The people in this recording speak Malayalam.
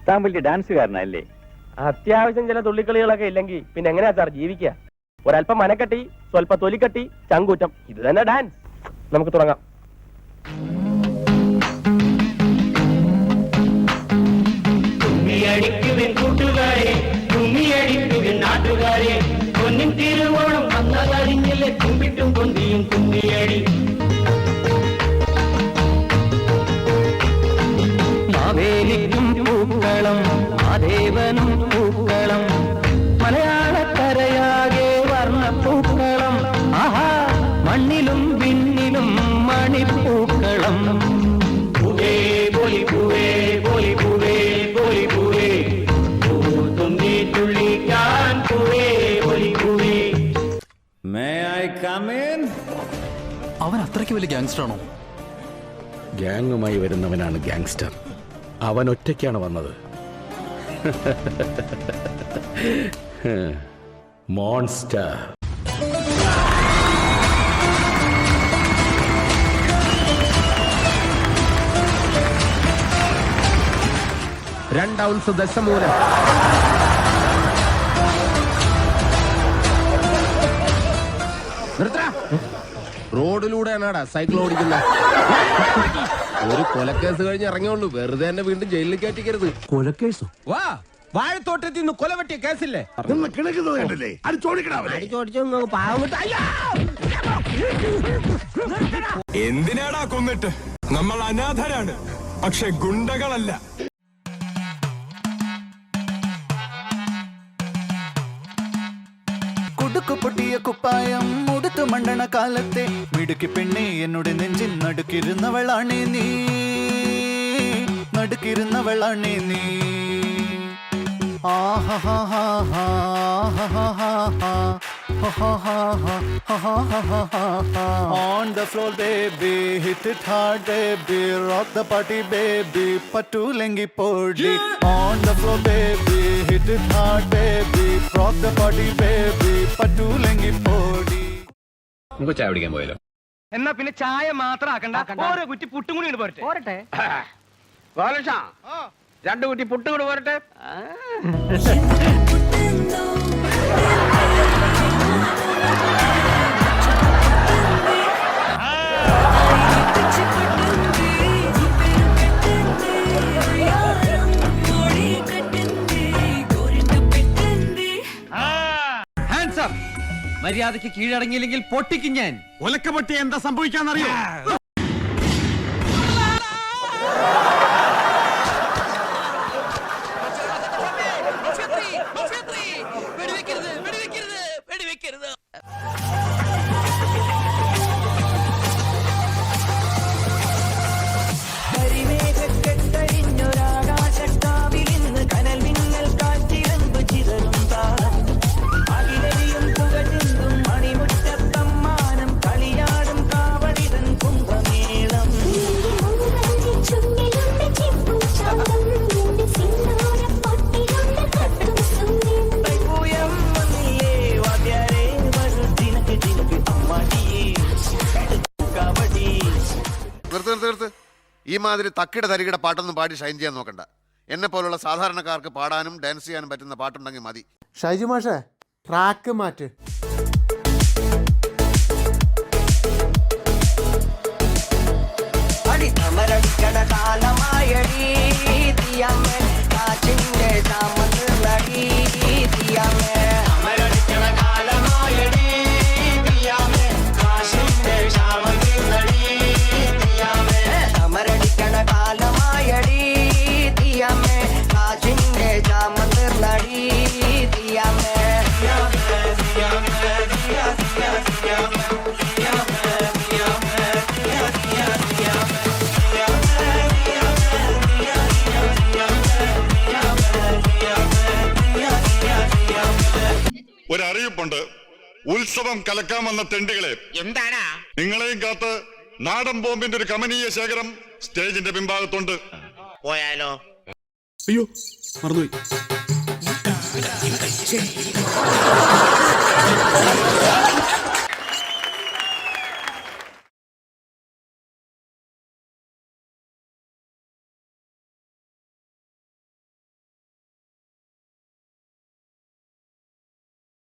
താൻ വലിയ ഡാൻസുകാരനല്ലേ? അത്യാവശ്യം ചില തുള്ളിക്കളികളൊക്കെ ഇല്ലെങ്കിൽ പിന്നെ എങ്ങനെയാ സാർ ജീവിക്കുക? ഒരല്പം മനക്കട്ടി, സ്വല്പ തൊലിക്കട്ടി, ചങ്കൂറ്റം, ഇത് തന്നെ ഡാൻസ്. നമുക്ക് തുടങ്ങാം. കൂട്ടുകാരെ, നാട്ടുകാരെ, പൊന്നിൻ തിരുവോണം വന്നതറിഞ്ഞില്ലേ, കുമ്പിട്ടും കൊന്തിയും കുമ്മിയടി. മാവേലിക്കും പൂക്കളം, മാദേവനും പൂക്കളം, മലയാളക്കരയാകെ വർണ്ണപ്പൂക്കളം. ആഹാ, മണ്ണിലും വിണ്ണിലും മണിപ്പൂക്കളം. പൂവേ ബോലി പൂവേ ബോലി പൂവേ ബോലി പൂവേ, തുമ്പി തുള്ളിക്കാൻ പൂവേ ബോലി പൂവേ. May I come in? അവൻ അത്രയ്ക്ക് വലിയ ഗാങ്സ്റ്റർ ആണോ? ഗ്യാങ്ങുമായി വരുന്നവനാണ് ഗാങ്സ്റ്റർ. അവൻ ഒറ്റയ്ക്കാണ് വന്നത്. മോൺസ്റ്റർ. രണ്ടൗൺസ് ദശമൂലം. റോഡിലൂടെയാണാടാ സൈക്കിൾ ഓടിക്കുന്ന. ഒരു കൊലക്കേസ് കഴിഞ്ഞ് ഇറങ്ങിയുള്ളൂ, വെറുതെ എന്നെ വീണ്ടും ജയിലിൽ കയറ്റിക്കരുത്. കൊലക്കേസോ? വാ, വാഴത്തോട്ടത്തിൽ നിന്ന് കൊല വെട്ടിയ കേസില്ലേ? എന്തിനാടാ കൊന്നിട്ട്? നമ്മൾ അനാഥരാണ്, പക്ഷെ ഗുണ്ടകളല്ല. കുടുക്കു പൊട്ടിയ കുപ്പായം മുടുത്തു മണ്ടണ കാലത്തെ മിടുക്കി പെണ്ണെ, എന്നോട് നെഞ്ചിൽ നടുക്കിരുന്നവളാണേ നീ, നടുക്കിരുന്നവളാണേ നീ. On the floor baby, hit it hard baby, rock the party baby, പറ്റൂലെങ്കി പൊടി. On the floor baby, hit it hard baby, rock the party baby, പറ്റൂലെങ്കി പൊടി. നമുക്ക് ചായ പിടിക്കാൻ പോയല്ലോ. എന്നാ പിന്നെ ചായ മാത്രം ആക്കണ്ട, ഓരോ കുറ്റി പുട്ടും കൂടി പോരട്ടെ. ബാലകൃഷ്ണ, 2 കുറ്റി പുട്ടും കൂടി പോരട്ടെ. മര്യാദയ്ക്ക് കീഴടങ്ങിയില്ലെങ്കിൽ പൊട്ടിക്കും ഞാൻ. ഒലക്കപൊട്ടി എന്താ സംഭവിക്കാന്നറിയോ? നിർത്ത്. ഈ മാതിരി തക്കിട തരികിട പാട്ടൊന്നും പാടി ഷൈൻ ചെയ്യാൻ നോക്കണ്ട. എന്നെ പോലുള്ള സാധാരണക്കാർക്ക് പാടാനും ഡാൻസ് ചെയ്യാനും പറ്റുന്ന പാട്ടുണ്ടെങ്കിൽ മതി. ഷൈജു മാഷേ, ട്രാക്ക് മാറ്റ്. ഒരറിയിപ്പുണ്ട്. ഉത്സവം കലക്കാൻ വന്ന തെണ്ടികളെ, എന്താടാ? നിങ്ങളെയും കാത്ത് നാടൻ ബോംബിന്റെ ഒരു കമനീയ ശേഖരം സ്റ്റേജിന്റെ പിൻഭാഗത്തുണ്ട്. പോയാലോ? അയ്യോ, മറന്നുപോയി.